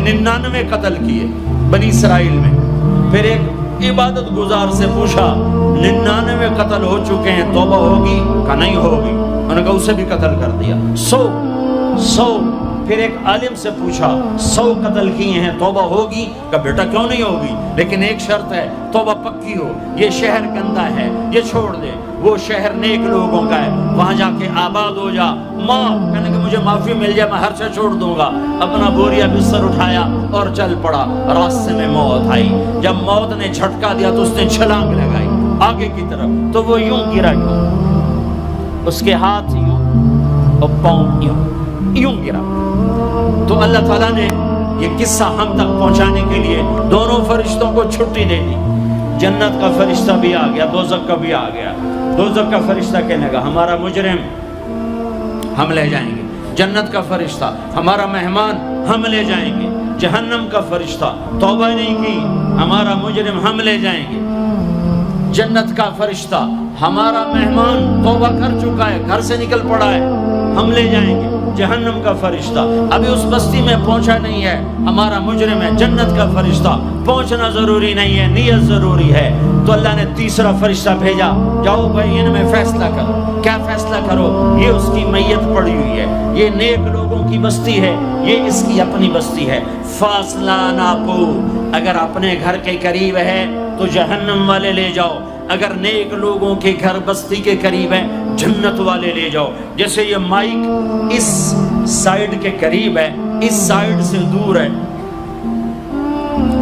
99 قتل کیے بنی اسرائیل میں. پھر ایک عبادت گزار سے پوچھا 99 قتل ہو چکے ہیں توبہ ہوگی؟ کہا نہیں ہوگی. انہوں نے کہا اسے بھی قتل کر دیا. 100. پھر ایک عالم سے پوچھا 100 قتل کیے ہیں توبہ ہوگی؟ کہا بیٹا کیوں نہیں ہوگی، لیکن ایک شرط ہے توبہ پکی ہو. یہ شہر گندا ہے یہ چھوڑ دے، وہ شہر نیک لوگوں کا ہے وہاں جا کے آباد ہو جا. کہنے کہ مجھے معافی مل جائے میں ہر شے چھوڑ دوں گا. اپنا بوریا بستر اٹھایا اور چل پڑا. راستے میں موت آئی. جب موت نے جھٹکا دیا تو اس نے چھلانگ لگائی آگے کی طرف، تو وہ یوں گرا، اس کے ہاتھ یوں اور پاؤں یوں گرا. تو اللہ تعالیٰ نے یہ قصہ ہم تک پہنچانے کے لیے دونوں فرشتوں کو چھٹی دے دی. جنت کا فرشتہ بھی آ گیا، دوزخ کا بھی آ گیا. دوزخ کا فرشتہ کہنے لگا ہمارا مجرم ہم لے جائیں گے. جنت کا فرشتہ ہمارا مہمان ہم لے جائیں گے. جہنم کا فرشتہ توبہ نہیں کی ہمارا مجرم ہم لے جائیں گے. جنت کا فرشتہ ہمارا مہمان توبہ کر چکا ہے گھر سے نکل پڑا ہے ہم لے جائیں گے. جہنم کا فرشتہ ابھی اس بستی میں پہنچا نہیں ہے ہمارا مجرم ہے. جنت کا فرشتہ پہنچنا ضروری نہیں ہے نیت ضروری ہے. تو اللہ نے تیسرا فرشتہ بھیجا جاؤ بھائی ان میں فیصلہ کرو. کیا فیصلہ کرو؟ یہ اس کی میت پڑی ہوئی ہے، یہ نیک لوگوں کی بستی ہے، یہ اس کی اپنی بستی ہے. فاصلہ ناپو، اگر اپنے گھر کے قریب ہے تو جہنم والے لے جاؤ، اگر نیک لوگوں کے گھر بستی کے قریب ہے جنت والے لے جاؤ. جیسے یہ مائک اس سائیڈ کے قریب ہے اس سائیڈ سے دور ہے،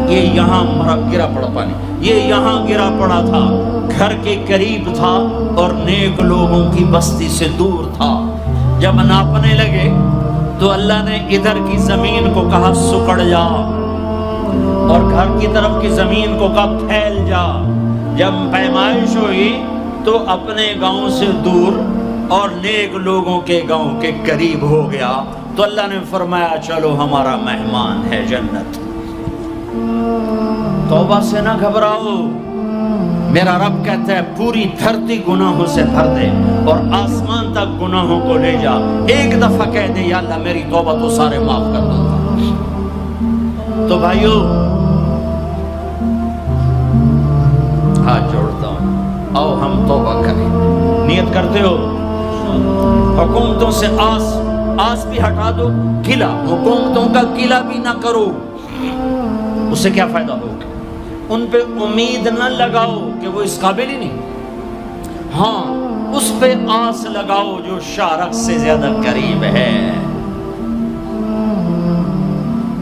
یہ یہاں گرا پڑا پانی، یہ یہاں گرا پڑا تھا، گھر کے قریب تھا اور نیک لوگوں کی بستی سے دور تھا. جب ناپنے لگے تو اللہ نے ادھر کی زمین کو کہا سکڑ جا اور گھر کی طرف کی زمین کو کہا پھیل جا. جب پیمائش ہوئی تو اپنے گاؤں سے دور اور نیک لوگوں کے گاؤں کے قریب ہو گیا. تو اللہ نے فرمایا چلو ہمارا مہمان ہے جنت. توبہ سے نہ گھبراؤ، میرا رب کہتا ہے پوری دھرتی گناہوں سے بھر دے اور آسمان تک گناہوں کو لے جا. ایک دفعہ کہہ دے یا اللہ میری توبہ تو سارے معاف کر دوں گا. تو بھائیو ہاتھ جوڑتا ہوں، آؤ ہم توبہ کریں. نیت کرتے ہو؟ حکومتوں سے آس بھی ہٹا دو، قلعہ حکومتوں کا قلعہ بھی نہ کرو، اس سے کیا فائدہ ہوگا؟ ان پہ امید نہ لگاؤ کہ وہ اس قابل ہی نہیں. ہاں اس پہ آس لگاؤ جو شارق سے زیادہ قریب ہے،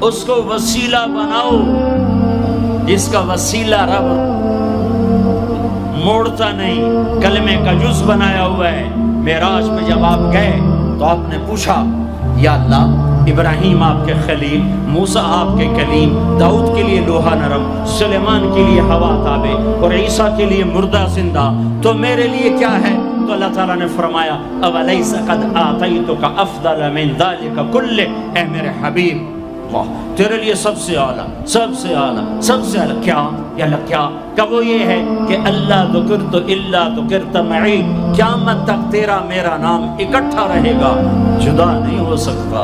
اس کو وسیلہ بناؤ جس کا وسیلہ رب موڑتا نہیں، کلمے کا جز بنایا ہوا ہے. معراج میں جب آپ گئے تو آپ نے پوچھا یا اللہ ابراہیم آپ کے خلیل، موسیٰ آپ کے کلیم، داؤد کے لیے لوہا نرم، سلیمان کے لیے ہوا تابع اور عیسیٰ کے لیے مردہ زندہ، تو میرے لیے کیا ہے؟ تو اللہ تعالیٰ نے فرمایا اولیس قد آتیتک افضل من ذلک کلہ، اے میرے حبیب اللہ تیرے لیے سب سے اعلیٰ سب سے اعلیٰ سب سے اعلیٰ کیا یا اللہ کیا کہ وہ یہ ہے کہ اللہ ذکرت الا ذکرت معی، قیامت تک تیرا میرا نام اکٹھا رہے گا، جدا نہیں ہو سکتا.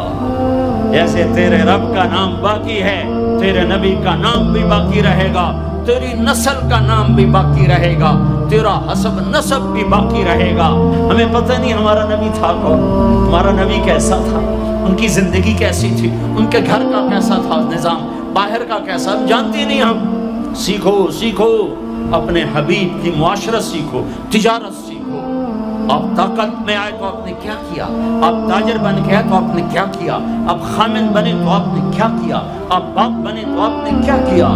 جیسے تیرے رب کا نام باقی ہے تیرے نبی کا نام بھی باقی رہے گا، تیری نسل کا نام بھی باقی رہے گا، تیرا حسب نسب بھی باقی رہے گا. ہمیں پتہ نہیں ہمارا نبی تھا کون، ہمارا نبی کیسا تھا، ان کی زندگی کیسی تھی، ان کے گھر کا کیسا تھا نظام، باہر کا کیسا، ہم جانتے نہیں. ہم سیکھو اپنے حبیب کی معاشرت سیکھو، تجارت سیکھو. آپ طاقت میں آئے تو آپ نے کیا کیا، آپ تاجر بن کے آئے تو آپ نے کیا کیا، آپ خامن بنے تو آپ نے کیا کیا، آپ باپ بنے تو آپ نے کیا کیا،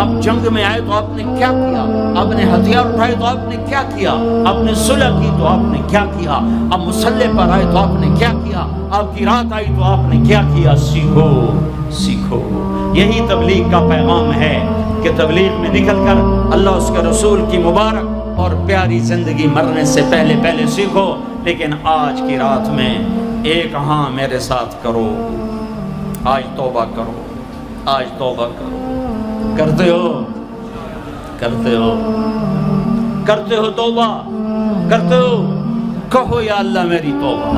آپ جنگ میں آئے تو آپ نے کیا کیا، آپ نے ہتھیار اٹھائے تو آپ نے کیا کیا، آپ نے صلح کی تو آپ نے کیا کیا، آپ مسلح پر آئے تو آپ نے کیا کیا، آپ کی رات آئی تو آپ نے کیا کیا. سیکھو. یہی تبلیغ کا پیغام ہے کہ تبلیغ میں نکل کر اللہ اس کے رسول کی مبارک اور پیاری زندگی مرنے سے پہلے سیکھو. لیکن آج کی رات میں ایک ہاں میرے ساتھ کرو، آج توبہ کرو، آج توبہ کرو. کرتے ہو توبہ کرتے ہو؟ کہو یا اللہ میری توبہ،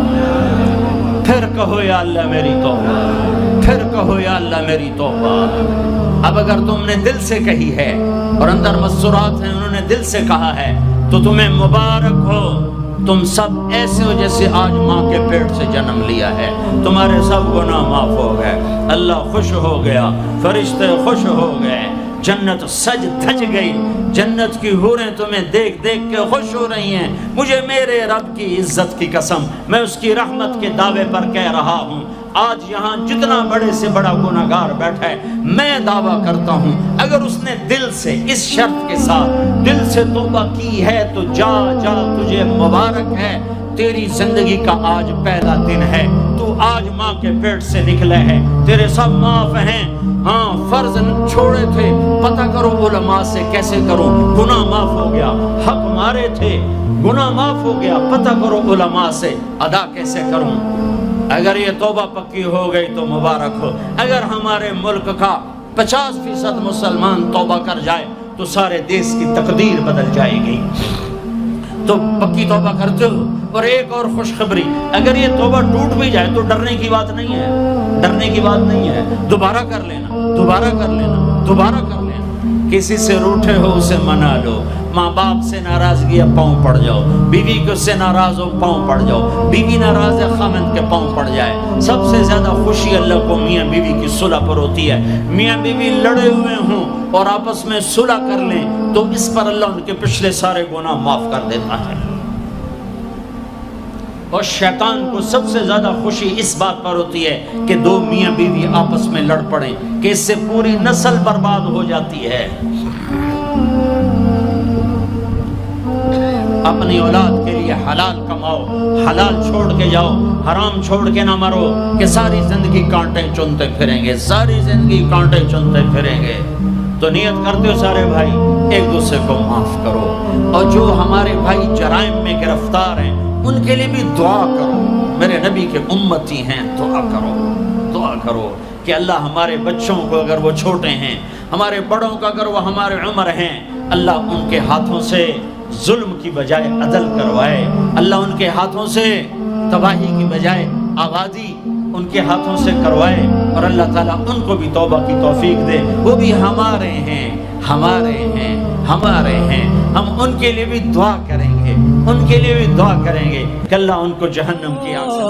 پھر کہو یا اللہ میری توبہ، پھر کہو یا اللہ میری توبہ۔ اب اگر تم نے دل سے کہی ہے اور اندر مسرات ہیں انہوں نے دل سے کہا ہے تو تمہیں مبارک ہو، تم سب ایسے ہو جیسے آج ماں کے پیٹ سے جنم لیا ہے، تمہارے سب گناہ معاف ہو گئے، اللہ خوش ہو گیا، فرشتے خوش ہو گئے، جنت سج دھج گئی، جنت کی حوریں تمہیں دیکھ دیکھ کے خوش ہو رہی ہیں۔ مجھے میرے رب کی عزت کی قسم، میں اس کی رحمت کے دعوے پر کہہ رہا ہوں، آج یہاں جتنا بڑے سے بڑا گناہگار بیٹھا ہے، میں دعویٰ کرتا ہوں اگر اس نے دل سے اس شرط کے ساتھ دل سے توبہ کی ہے تو جا جا تجھے مبارک ہے، تیری زندگی کا آج پہلا دن ہے، تو آج ماں کے پیٹ سے نکلے ہے، تیرے سب معاف ہیں۔ ہاں فرض چھوڑے تھے، پتہ کرو علماء سے کیسے کروں، گناہ معاف ہو گیا، حق مارے تھے گناہ معاف ہو گیا، پتہ کرو علماء سے ادا کیسے کروں۔ اگر یہ توبہ پکی ہو گئی تو مبارک ہو۔ اگر ہمارے ملک کا 50% مسلمان توبہ کر جائے تو سارے دیش کی تقدیر بدل جائے گی۔ تو پکی توبہ کرتے ہو۔ اور ایک اور خوشخبری، اگر یہ توبہ ٹوٹ بھی جائے تو ڈرنے کی بات نہیں ہے، ڈرنے کی بات نہیں ہے، دوبارہ کر لینا، دوبارہ کر لینا، دوبارہ کر لینا۔ کسی سے روٹھے ہو اسے منا لو، ماں باپ سے ناراضگی ہے پاؤں پڑ جاؤ، بیوی کو سے ناراض ہو پاؤں پڑ جاؤ، بیوی ناراض ہے خاوند کے پاؤں پڑ جائے۔ سب سے زیادہ خوشی اللہ کو میاں بیوی کی صلح پر ہوتی ہے۔ میاں بیوی لڑے ہوئے ہوں اور آپس میں صلح کر لیں تو اس پر اللہ ان کے پچھلے سارے گناہ معاف کر دیتا ہے۔ اور شیطان کو سب سے زیادہ خوشی اس بات پر ہوتی ہے کہ دو میاں بیوی آپس میں لڑ پڑیں، کہ اس سے پوری نسل برباد ہو جاتی ہے۔ اپنی اولاد کے لیے حلال کماؤ، حلال چھوڑ کے جاؤ، حرام چھوڑ کے نہ مرو کہ ساری زندگی کانٹے چنتے پھریں گے، ساری زندگی کانٹے چنتے پھریں گے۔ تو نیت کرتے ہو سارے بھائی ایک دوسرے کو معاف کرو، اور جو ہمارے بھائی جرائم میں گرفتار ہیں ان کے لیے بھی دعا کرو، میرے نبی کے امتی ہیں، دعا کرو، دعا کرو کہ اللہ ہمارے بچوں کو اگر وہ چھوٹے ہیں، ہمارے بڑوں کا اگر وہ ہمارے عمر ہیں، اللہ ان کے ہاتھوں سے ظلم کی بجائے عدل کروائے، اللہ ان کے ہاتھوں سے تباہی کی بجائے آبادی ان کے ہاتھوں سے کروائے، اور اللہ تعالیٰ ان کو بھی توبہ کی توفیق دے۔ وہ بھی ہمارے ہیں، ہمارے ہیں، ہمارے ہیں، ہم ان کے لیے بھی دعا کریں گے، ان کے لیے بھی دعا کریں گے کہ اللہ ان کو جہنم کی آگ سے